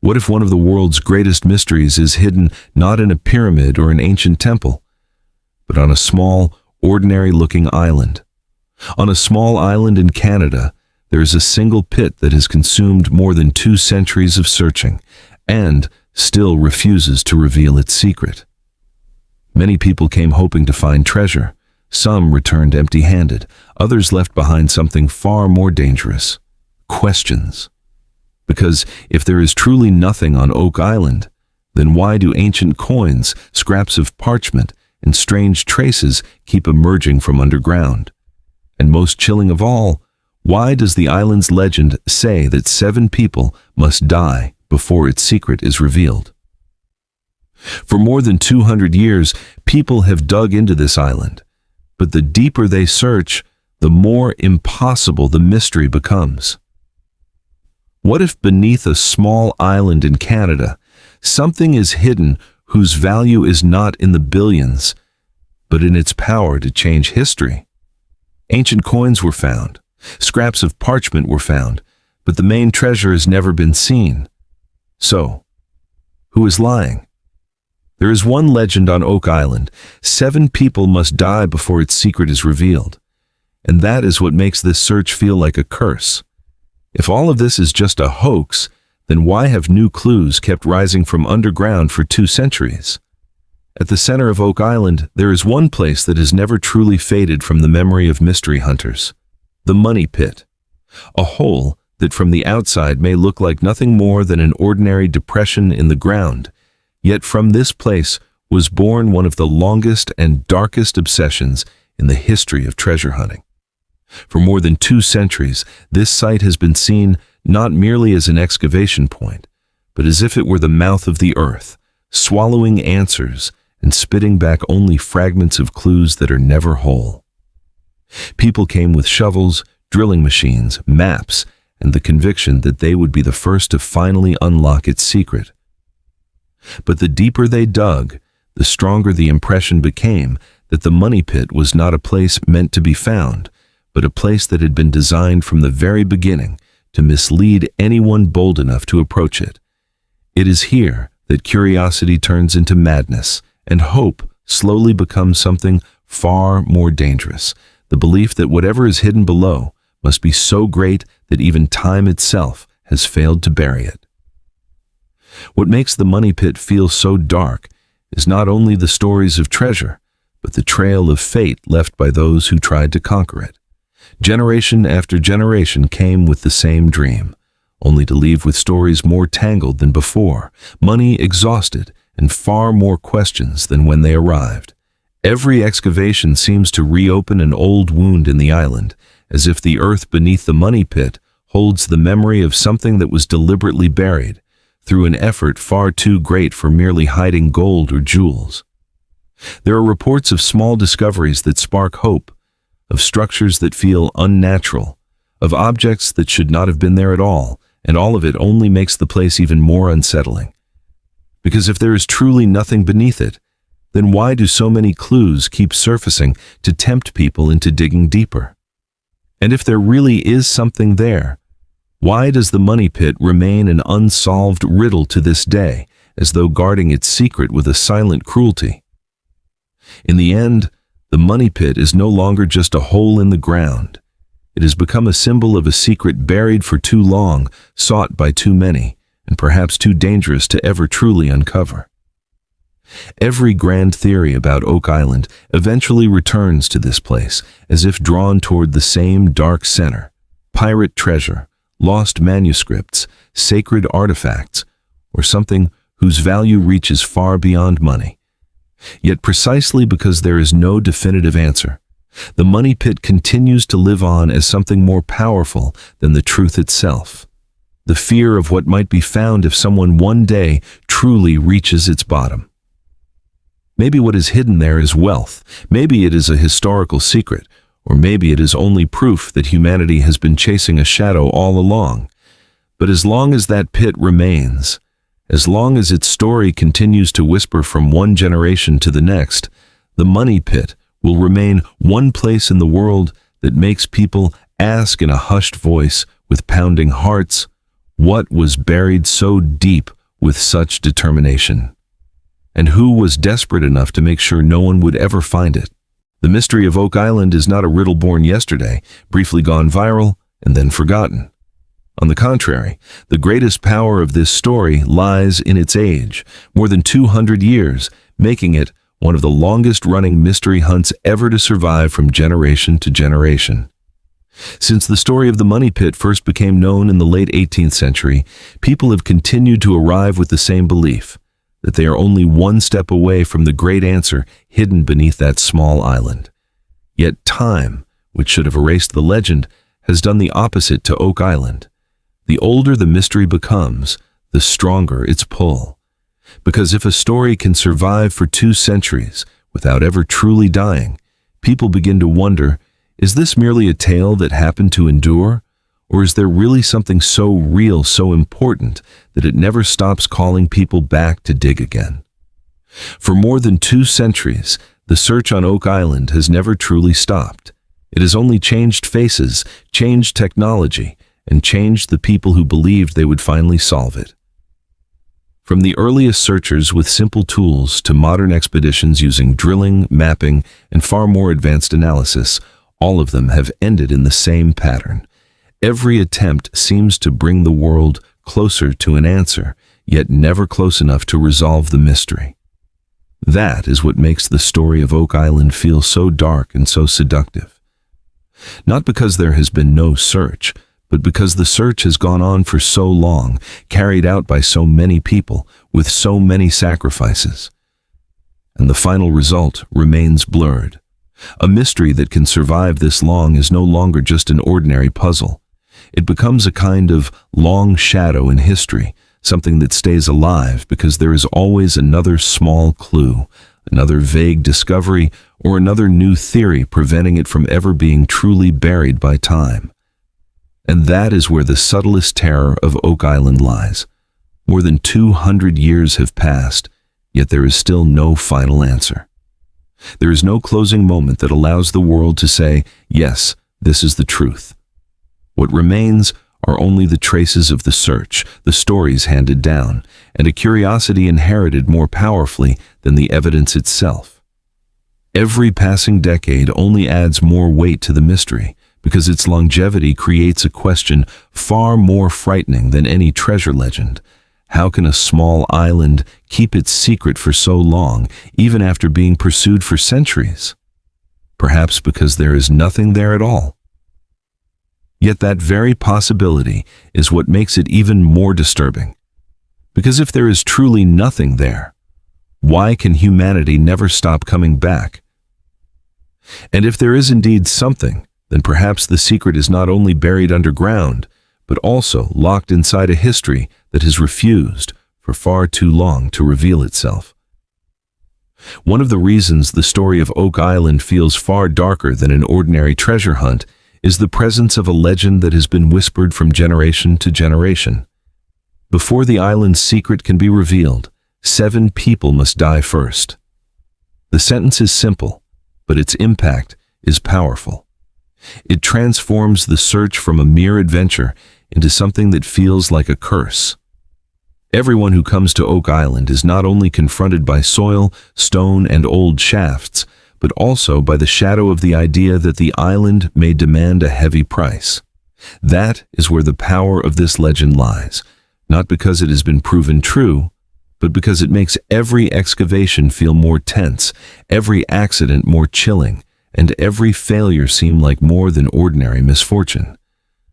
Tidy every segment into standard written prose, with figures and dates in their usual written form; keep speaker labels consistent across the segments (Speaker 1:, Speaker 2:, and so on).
Speaker 1: What if one of the world's greatest mysteries is hidden not in a pyramid or an ancient temple, but on a small, ordinary-looking island? On a small island in Canada, there is a single pit that has consumed more than 2 centuries of searching and still refuses to reveal its secret. Many people came hoping to find treasure. Some returned empty-handed. Others left behind something far more dangerous: questions. Because if there is truly nothing on Oak Island, then why do ancient coins, scraps of parchment, and strange traces keep emerging from underground? And most chilling of all, why does the island's legend say that 7 people must die before its secret is revealed? For more than 200 years, people have dug into this island, but the deeper they search, the more impossible the mystery becomes. What if beneath a small island in Canada, something is hidden whose value is not in the billions, but in its power to change history? Ancient coins were found, scraps of parchment were found, but the main treasure has never been seen. So, who is lying? There is one legend on Oak Island: 7 people must die before its secret is revealed. And that is what makes this search feel like a curse. If all of this is just a hoax, then why have new clues kept rising from underground for 2 centuries? At the center of Oak Island, there is one place that has never truly faded from the memory of mystery hunters: the Money Pit. A hole that from the outside may look like nothing more than an ordinary depression in the ground. Yet from this place was born one of the longest and darkest obsessions in the history of treasure hunting. For more than 2 centuries, this site has been seen not merely as an excavation point, but as if it were the mouth of the earth, swallowing answers and spitting back only fragments of clues that are never whole. People came with shovels, drilling machines, maps, and the conviction that they would be the first to finally unlock its secret. But the deeper they dug, the stronger the impression became that the Money Pit was not a place meant to be found, but a place that had been designed from the very beginning to mislead anyone bold enough to approach it. It is here that curiosity turns into madness, and hope slowly becomes something far more dangerous: the belief that whatever is hidden below must be so great that even time itself has failed to bury it. What makes the Money Pit feel so dark is not only the stories of treasure, but the trail of fate left by those who tried to conquer it. Generation after generation came with the same dream, only to leave with stories more tangled than before, money exhausted, and far more questions than when they arrived. Every excavation seems to reopen an old wound in the island, as if the earth beneath the Money Pit holds the memory of something that was deliberately buried, through an effort far too great for merely hiding gold or jewels. There are reports of small discoveries that spark hope, of structures that feel unnatural, of objects that should not have been there at all, and all of it only makes the place even more unsettling. Because if there is truly nothing beneath it, then why do so many clues keep surfacing to tempt people into digging deeper? And if there really is something there, why does the Money Pit remain an unsolved riddle to this day, as though guarding its secret with a silent cruelty? In the end, the Money Pit is no longer just a hole in the ground. It has become a symbol of a secret buried for too long, sought by too many, and perhaps too dangerous to ever truly uncover. Every grand theory about Oak Island eventually returns to this place, as if drawn toward the same dark center: pirate treasure, lost manuscripts, sacred artifacts, or something whose value reaches far beyond money. Yet precisely because there is no definitive answer, the Money Pit continues to live on as something more powerful than the truth itself: the fear of what might be found if someone one day truly reaches its bottom. Maybe what is hidden there is wealth, maybe it is a historical secret, or maybe it is only proof that humanity has been chasing a shadow all along. But as long as that pit remains, as long as its story continues to whisper from one generation to the next, the Money Pit will remain one place in the world that makes people ask in a hushed voice with pounding hearts, What was buried so deep with such determination? And who was desperate enough to make sure no one would ever find it? The mystery of Oak Island is not a riddle born yesterday, briefly gone viral, and then forgotten. On the contrary, the greatest power of this story lies in its age, more than 200 years, making it one of the longest-running mystery hunts ever to survive from generation to generation. Since the story of the Money Pit first became known in the late 18th century, people have continued to arrive with the same belief, that they are only one step away from the great answer hidden beneath that small island. Yet time, which should have erased the legend, has done the opposite to Oak Island. The older the mystery becomes, the stronger its pull. Because if a story can survive for 2 centuries without ever truly dying, people begin to wonder, is this merely a tale that happened to endure? Or is there really something so real, so important, that it never stops calling people back to dig again? For more than 2 centuries, the search on Oak Island has never truly stopped. It has only changed faces, changed technology, and changed the people who believed they would finally solve it. From the earliest searchers with simple tools to modern expeditions using drilling, mapping, and far more advanced analysis, all of them have ended in the same pattern. Every attempt seems to bring the world closer to an answer, yet never close enough to resolve the mystery. That is what makes the story of Oak Island feel so dark and so seductive. Not because there has been no search, but because the search has gone on for so long, carried out by so many people, with so many sacrifices. And the final result remains blurred. A mystery that can survive this long is no longer just an ordinary puzzle. It becomes a kind of long shadow in history, something that stays alive because there is always another small clue, another vague discovery, or another new theory preventing it from ever being truly buried by time. And that is where the subtlest terror of Oak Island lies. More than 200 years have passed, yet there is still no final answer. There is no closing moment that allows the world to say, yes, this is the truth. What remains are only the traces of the search, the stories handed down, and a curiosity inherited more powerfully than the evidence itself. Every passing decade only adds more weight to the mystery, because its longevity creates a question far more frightening than any treasure legend. How can a small island keep its secret for so long, even after being pursued for centuries? Perhaps because there is nothing there at all. Yet that very possibility is what makes it even more disturbing. Because if there is truly nothing there, why can humanity never stop coming back? And if there is indeed something, then perhaps the secret is not only buried underground, but also locked inside a history that has refused for far too long to reveal itself. One of the reasons the story of Oak Island feels far darker than an ordinary treasure hunt is the presence of a legend that has been whispered from generation to generation. Before the island's secret can be revealed, 7 people must die first. The sentence is simple, but its impact is powerful. It transforms the search from a mere adventure into something that feels like a curse. Everyone who comes to Oak Island is not only confronted by soil, stone, and old shafts, but also by the shadow of the idea that the island may demand a heavy price. That is where the power of this legend lies, not because it has been proven true, but because it makes every excavation feel more tense, every accident more chilling, and every failure seem like more than ordinary misfortune.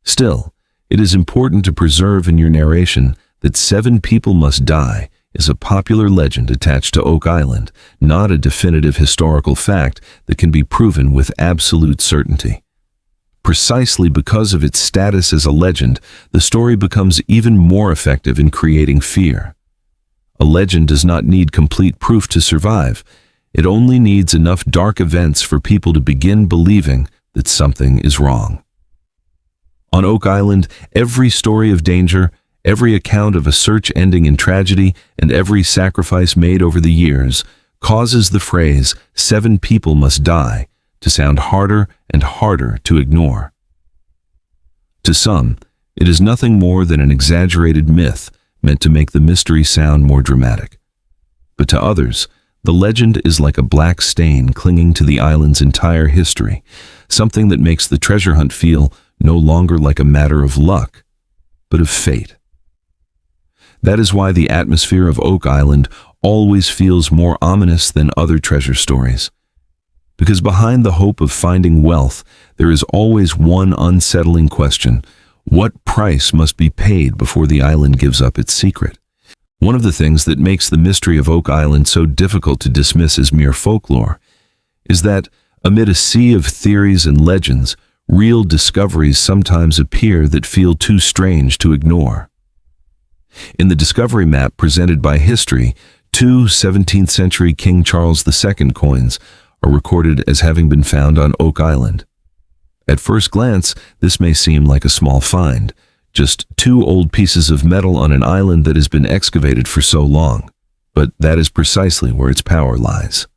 Speaker 1: Still, it is important to preserve in your narration that 7 people must die is a popular legend attached to Oak Island, not a definitive historical fact that can be proven with absolute certainty. Precisely because of its status as a legend, the story becomes even more effective in creating fear. A legend does not need complete proof to survive. It only needs enough dark events for people to begin believing that something is wrong. On Oak Island, every story of danger, every account of a search ending in tragedy, and every sacrifice made over the years causes the phrase, 7 people must die, to sound harder and harder to ignore. To some, It is nothing more than an exaggerated myth meant to make the mystery sound more dramatic. But to others, the legend is like a black stain clinging to the island's entire history, something that makes the treasure hunt feel no longer like a matter of luck, but of fate. That is why the atmosphere of Oak Island always feels more ominous than other treasure stories. Because behind the hope of finding wealth, there is always one unsettling question: what price must be paid before the island gives up its secret? One of the things that makes the mystery of Oak Island so difficult to dismiss as mere folklore is that, amid a sea of theories and legends, real discoveries sometimes appear that feel too strange to ignore. In the discovery map presented by history, 2 17th century King Charles II coins are recorded as having been found on Oak Island. At first glance, this may seem like a small find, just 2 old pieces of metal on an island that has been excavated for so long. But that is precisely where its power lies.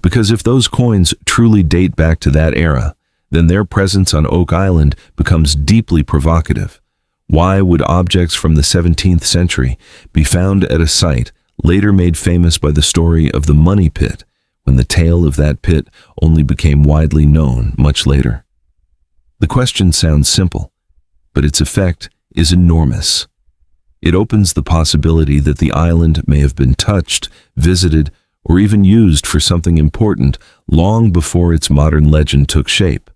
Speaker 1: Because if those coins truly date back to that era, then their presence on Oak Island becomes deeply provocative. Why would objects from the 17th century be found at a site later made famous by the story of the Money Pit, when the tale of that pit only became widely known much later? The question sounds simple, but its effect is enormous. It opens the possibility that the island may have been touched, visited, or even used for something important long before its modern legend took shape.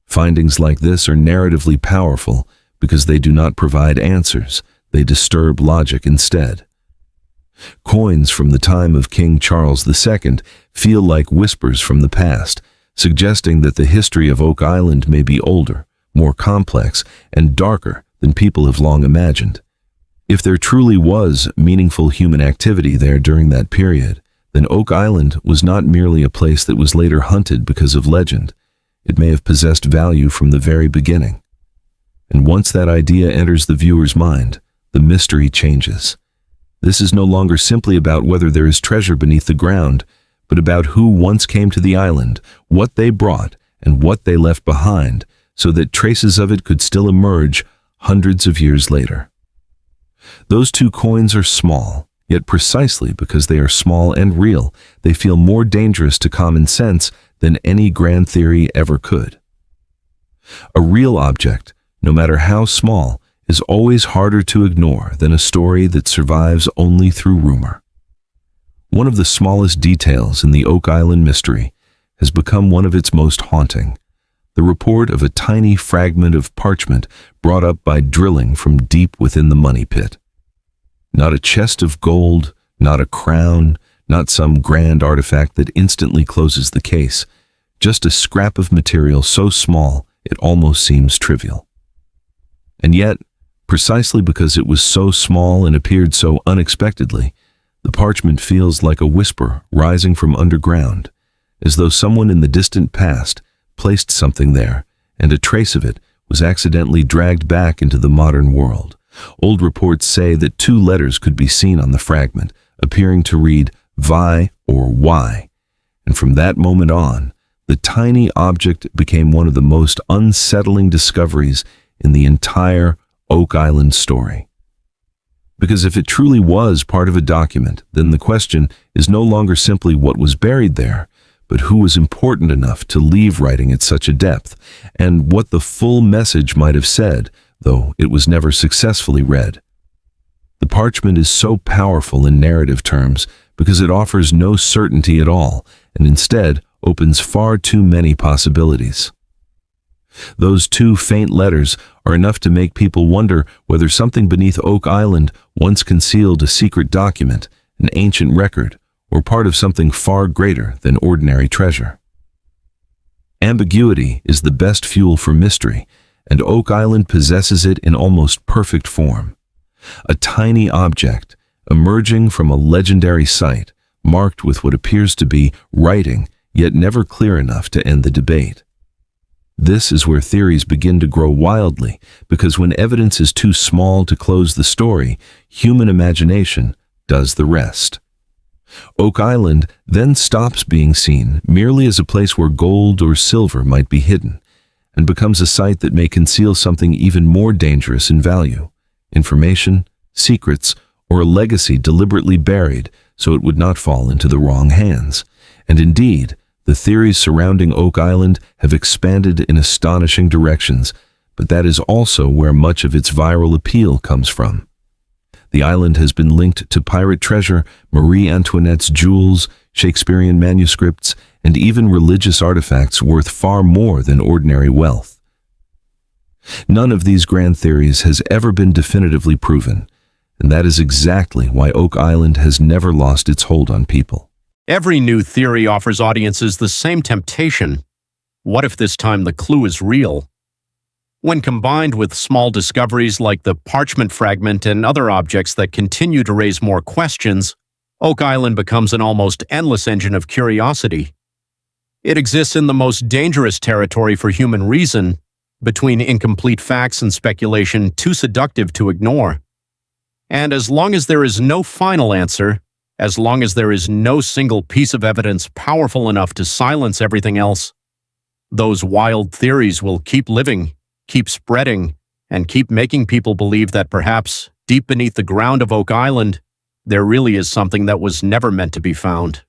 Speaker 1: Findings like this are narratively powerful because they do not provide answers, they disturb logic instead. Coins from the time of King Charles II feel like whispers from the past, suggesting that the history of Oak Island may be older, more complex, and darker than people have long imagined. If there truly was meaningful human activity there during that period, then Oak Island was not merely a place that was later hunted because of legend. It may have possessed value from the very beginning. And once that idea enters the viewer's mind, the mystery changes. This is no longer simply about whether there is treasure beneath the ground, but about who once came to the island, what they brought, and what they left behind, so that traces of it could still emerge hundreds of years later. Those 2 coins are small, yet precisely because they are small and real, they feel more dangerous to common sense than any grand theory ever could. A real object, no matter how small, is always harder to ignore than a story that survives only through rumor. One of the smallest details in the Oak Island mystery has become one of its most haunting: the report of a tiny fragment of parchment brought up by drilling from deep within the Money Pit. Not a chest of gold, not a crown, not some grand artifact that instantly closes the case, just a scrap of material so small it almost seems trivial. And yet, precisely because it was so small and appeared so unexpectedly, the parchment feels like a whisper rising from underground, as though someone in the distant past placed something there, and a trace of it was accidentally dragged back into the modern world. Old reports say that 2 letters could be seen on the fragment, appearing to read Vi or Y, and from that moment on, the tiny object became one of the most unsettling discoveries in the entire Oak Island story. Because if it truly was part of a document, then the question is no longer simply what was buried there, but who was important enough to leave writing at such a depth, and what the full message might have said, though it was never successfully read. The parchment is so powerful in narrative terms because it offers no certainty at all, and instead opens far too many possibilities. Those 2 faint letters are enough to make people wonder whether something beneath Oak Island once concealed a secret document, an ancient record, or part of something far greater than ordinary treasure. Ambiguity is the best fuel for mystery, and Oak Island possesses it in almost perfect form. A tiny object, emerging from a legendary site, marked with what appears to be writing, yet never clear enough to end the debate. This is where theories begin to grow wildly, because when evidence is too small to close the story, human imagination does the rest. Oak Island then stops being seen merely as a place where gold or silver might be hidden, and becomes a site that may conceal something even more dangerous in value: information, secrets, or a legacy deliberately buried so it would not fall into the wrong hands. And indeed, the theories surrounding Oak Island have expanded in astonishing directions, but that is also where much of its viral appeal comes from. The island has been linked to pirate treasure, Marie Antoinette's jewels, Shakespearean manuscripts, and even religious artifacts worth far more than ordinary wealth. None of these grand theories has ever been definitively proven, and that is exactly why Oak Island has never lost its hold on people.
Speaker 2: Every new theory offers audiences the same temptation. What if this time the clue is real? When combined with small discoveries like the parchment fragment and other objects that continue to raise more questions, Oak Island becomes an almost endless engine of curiosity. It exists in the most dangerous territory for human reason, between incomplete facts and speculation too seductive to ignore. And as long as there is no final answer, as long as there is no single piece of evidence powerful enough to silence everything else, those wild theories will keep living, keep spreading, and keep making people believe that perhaps, deep beneath the ground of Oak Island, there really is something that was never meant to be found.